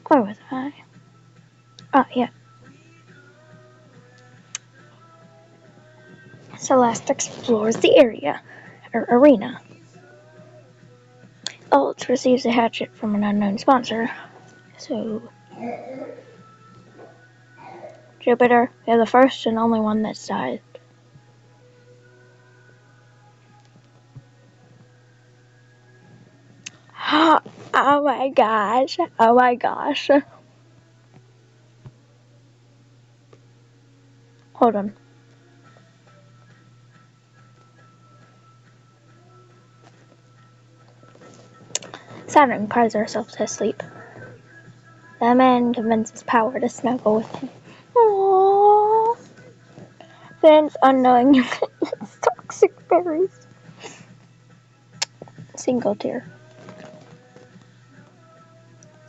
Where was I? Oh, yeah. Celeste explores the arena. Alt receives a hatchet from an unknown sponsor. So, Jupiter, you're the first and only one that's died. Oh my gosh. Oh my gosh. Hold on. Saturn cries herself to sleep. The man convinces Power to snuggle with him. Aww. Vince, unknowing, eats toxic berries. Single tear.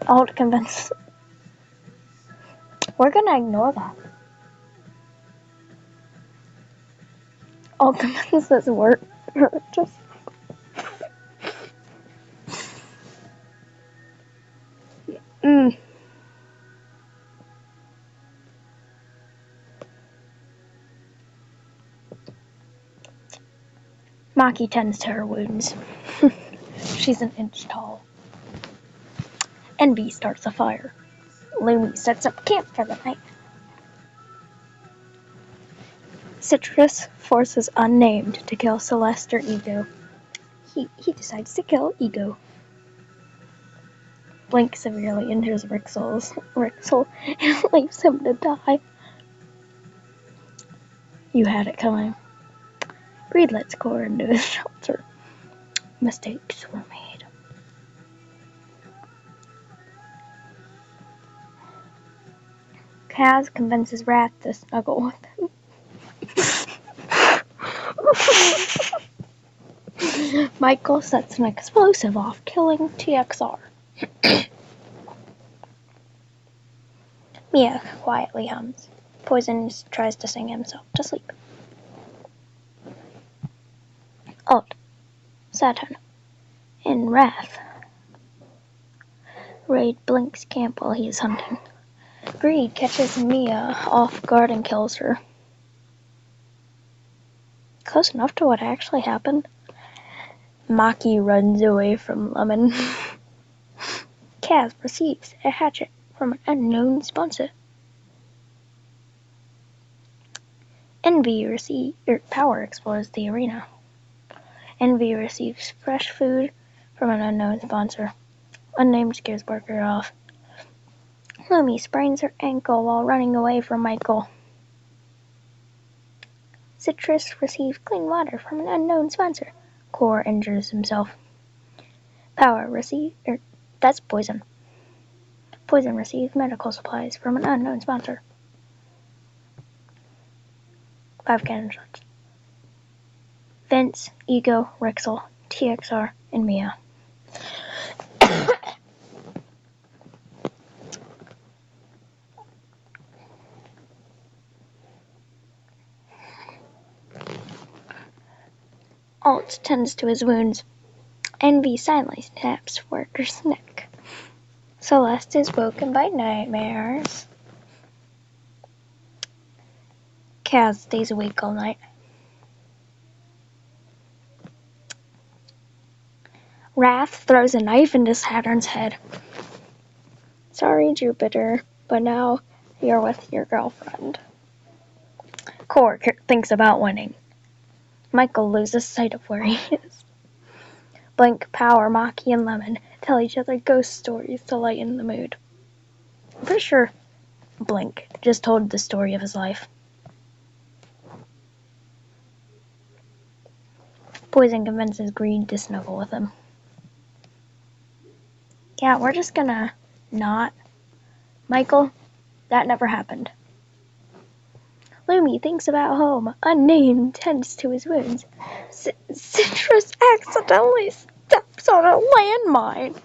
Alt convinces. We're gonna ignore that. Alt convinces we're just. Maki tends to her wounds. She's an inch tall. Envy starts a fire. Lumi sets up camp for the night. Citrus forces Unnamed to kill Celeste or Ego. He decides to kill Ego. Blink severely injures Rixel and leaves him to die. You had it coming. Greed lets Core into his shelter. Mistakes were made. Kaz convinces Wrath to snuggle with him. Michael sets an explosive off, killing TXR. Mia quietly hums. Poison tries to sing himself to sleep. Alt, Saturn, and Wrath raid Blink's camp while he is hunting. Greed catches Mia off guard and kills her. Close enough to what actually happened. Maki runs away from Lemon. Kaz receives a hatchet from an unknown sponsor. Power explores the arena. Envy receives fresh food from an unknown sponsor. Unnamed scares Barker off. Lumi sprains her ankle while running away from Michael. Citrus receives clean water from an unknown sponsor. Core injures himself. Power that's Poison. Poison receives medical supplies from an unknown sponsor. 5 cannon shots. Vince, Ego, Rixel, TXR, and Mia. Alt tends to his wounds. Envy silently snaps Worker's neck. Celeste is woken by nightmares. Kaz stays awake all night. Wrath throws a knife into Saturn's head. Sorry, Jupiter, but now you're with your girlfriend. Core thinks about winning. Michael loses sight of where he is. Blink, Power, Maki, and Lemon tell each other ghost stories to lighten the mood. I'm pretty sure Blink just told the story of his life. Poison convinces Greed to snuggle with him. Yeah, we're just gonna not. Michael, that never happened. Lumi thinks about home. Unnamed tends to his wounds. Citrus accidentally steps on a landmine.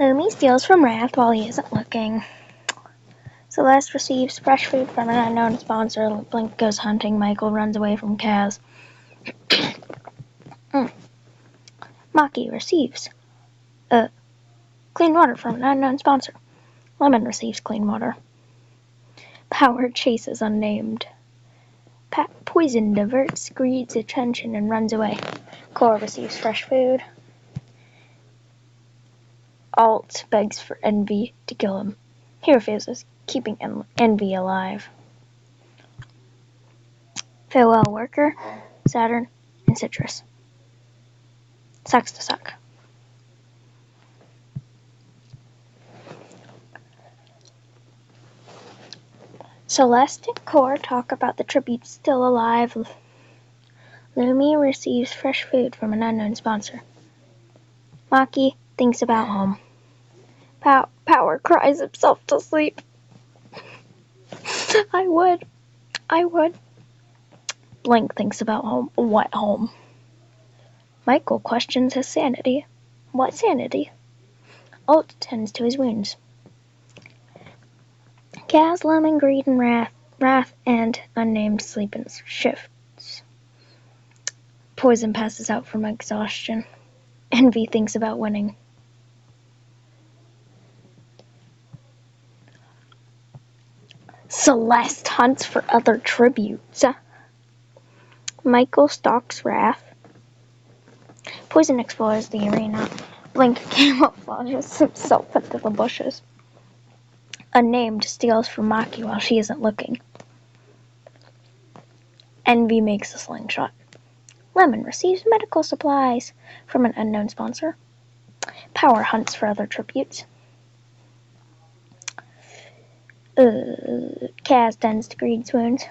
Lumi steals from Wrath while he isn't looking. Celeste receives fresh food from an unknown sponsor. Blink goes hunting. Michael runs away from Kaz. Maki receives clean water from an unknown sponsor. Lemon receives clean water. Power chases unnamed. Poison diverts Greed's attention and runs away. Cora receives fresh food. Alt begs for Envy to kill him. He refuses, keeping Envy alive. Farewell Worker, Saturn, and Citrus. Sucks to suck. Celeste and Core talk about the tribute still alive. Lumi receives fresh food from an unknown sponsor. Maki thinks about home. Power cries himself to sleep. I would. Blink thinks about home. What home? Michael questions his sanity. What sanity? Alt tends to his wounds. Kaz, Lemon, Greed, and Wrath and Unnamed sleep in shifts. Poison passes out from exhaustion. Envy thinks about winning. Celeste hunts for other tributes. Michael stalks Wrath. Poison explores the arena. Blink camouflages himself into the bushes. Unnamed steals from Maki while she isn't looking. Envy makes a slingshot. Lemon receives medical supplies from an unknown sponsor. Power hunts for other tributes. Kaz tends to Greed's wounds.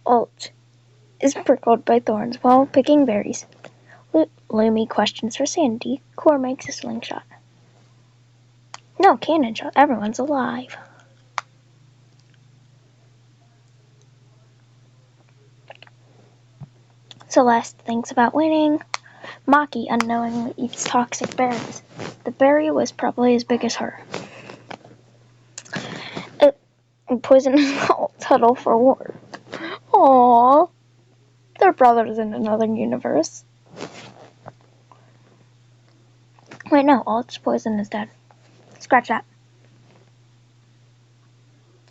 Alt is prickled by thorns while picking berries. Lumi questions her sanity. Core makes a slingshot. No, cannon shot. Everyone's alive. Celeste thinks about winning. Maki unknowingly eats toxic berries. The berry was probably as big as her. Poison and Alt huddle for war. Aww. They're brothers in another universe. Wait, no. Alt's poison is dead. Scratch that.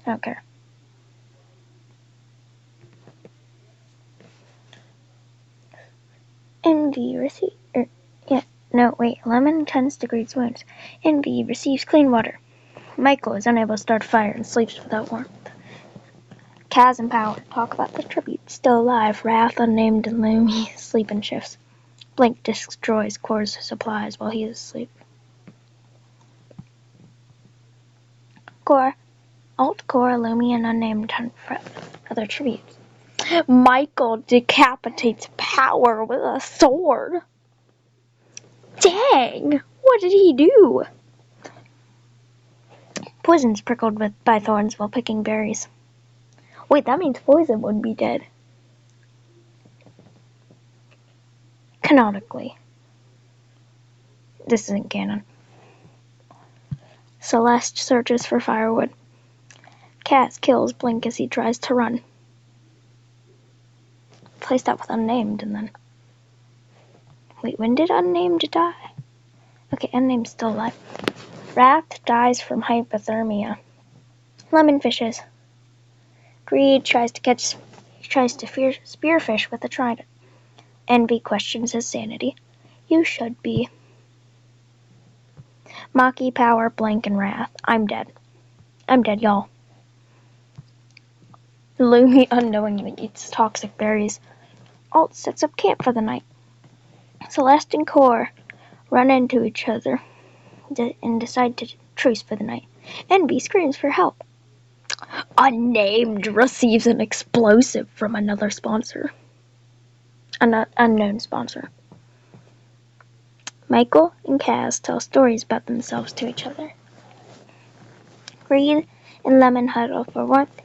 I don't care. Envy receives... Lemon tends to Greed's wounds. Envy receives clean water. Michael is unable to start a fire and sleeps without warmth. Kaz and Power talk about the tribute. Still alive, Wrath, Unnamed, and Lumi sleep in shifts. Blink destroys Core's supplies while he is asleep. Alt, Core, Lumi, and Unnamed hunt for other tributes. Michael decapitates Power with a sword. Dang! What did he do? Poison's prickled by thorns while picking berries. Wait, that means Poison would be dead. Canonically. This isn't canon. Celeste searches for firewood. Kaz kills Blink as he tries to run. Placed that with Unnamed and then... Wait, when did Unnamed die? Okay, Unnamed's still alive. Wrath dies from hypothermia. Lemon fishes. Greed tries to spearfish with a trident. Envy questions his sanity. You should be. Maki, Power, Blink, and Wrath. I'm dead. I'm dead, y'all. Lumi unknowingly eats toxic berries. Alt sets up camp for the night. Celeste and Core run into each other and decide to truce for the night. Envy screams for help. Unnamed receives an explosive from another sponsor. An unknown sponsor. Michael and Kaz tell stories about themselves to each other. Greed and Lemon huddle for warmth.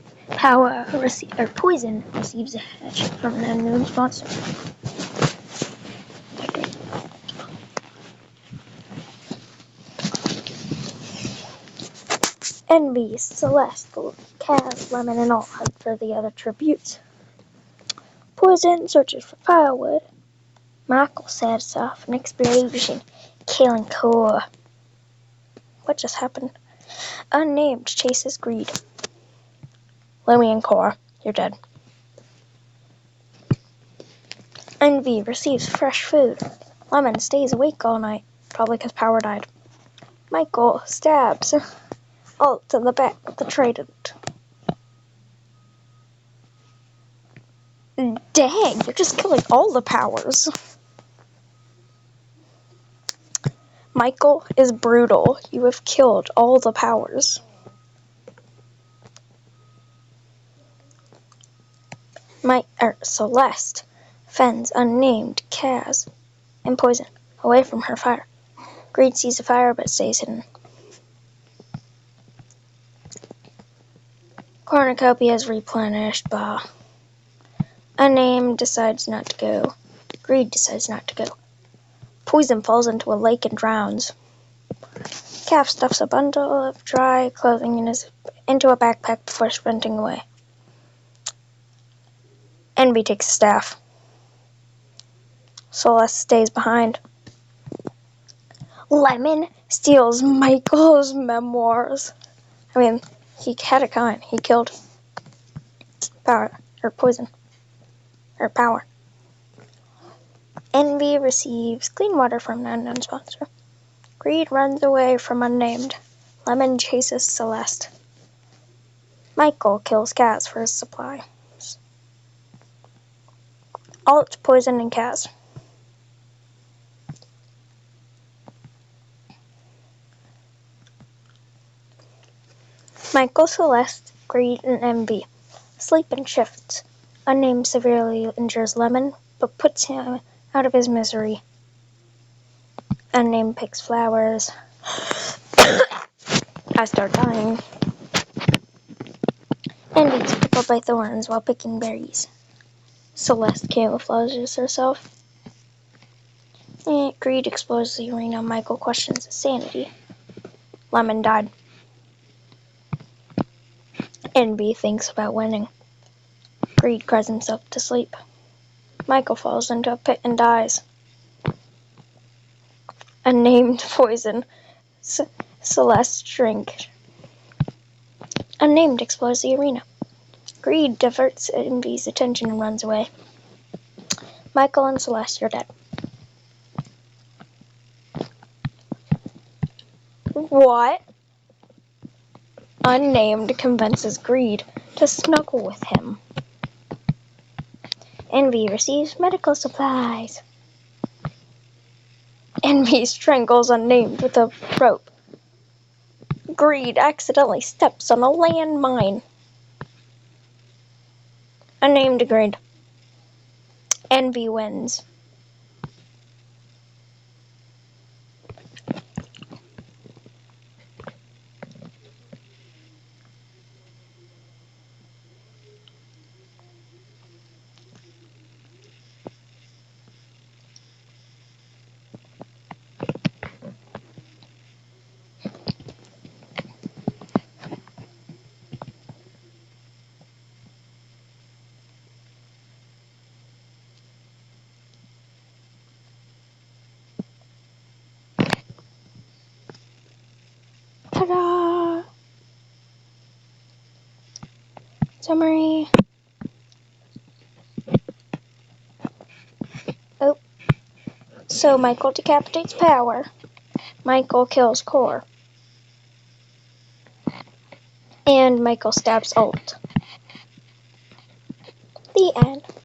Poison receives a hatch from an unknown sponsor. Envy, Celeste, Kaz, Lemon, and all head for the other tributes. Poison searches for firewood. Michael sets off an explosion, killing Core. What just happened? Unnamed chases Greed. Lemmy and Core, you're dead. Envy receives fresh food. Lemon stays awake all night, probably because power died. Michael stabs Alt in the back with the trident. Dang, you're just killing all the powers. Michael is brutal. You have killed all the powers. Celeste fends unnamed Kaz and Poison away from her fire. Greed sees the fire but stays hidden. Cornucopia is replenished. Bah. Unnamed decides not to go. Greed decides not to go. Poison falls into a lake and drowns. Calf stuffs a bundle of dry clothing into a backpack before sprinting away. Envy takes a staff. Celeste stays behind. Lemon steals Michael's memoirs. I mean, he had a kind. He killed Poison. Or Power. Envy receives clean water from an unknown sponsor. Greed runs away from Unnamed. Lemon chases Celeste. Michael kills Kaz for his supplies. Alt, Poison, and Kaz. Michael, Celeste, Greed, and Envy sleep in shifts. Unnamed severely injures Lemon, but puts him out of his misery. Unnamed picks flowers. I start dying. Envy is pickled by thorns while picking berries. Celeste camouflages herself. Greed explores the arena. Michael questions his sanity. Lemon died. Envy thinks about winning. Greed cries himself to sleep. Michael falls into a pit and dies. Unnamed Poison. Celeste drink. Unnamed explores the arena. Greed diverts Envy's attention and runs away. Michael and Celeste, you're dead. What? Unnamed convinces Greed to snuggle with him. Envy receives medical supplies. Envy strangles Unnamed with a rope. Greed accidentally steps on a landmine. Unnamed agreed. Envy wins. Ta-da! Summary. Oh. So Michael decapitates Power. Michael kills Core. And Michael stabs Alt. The end.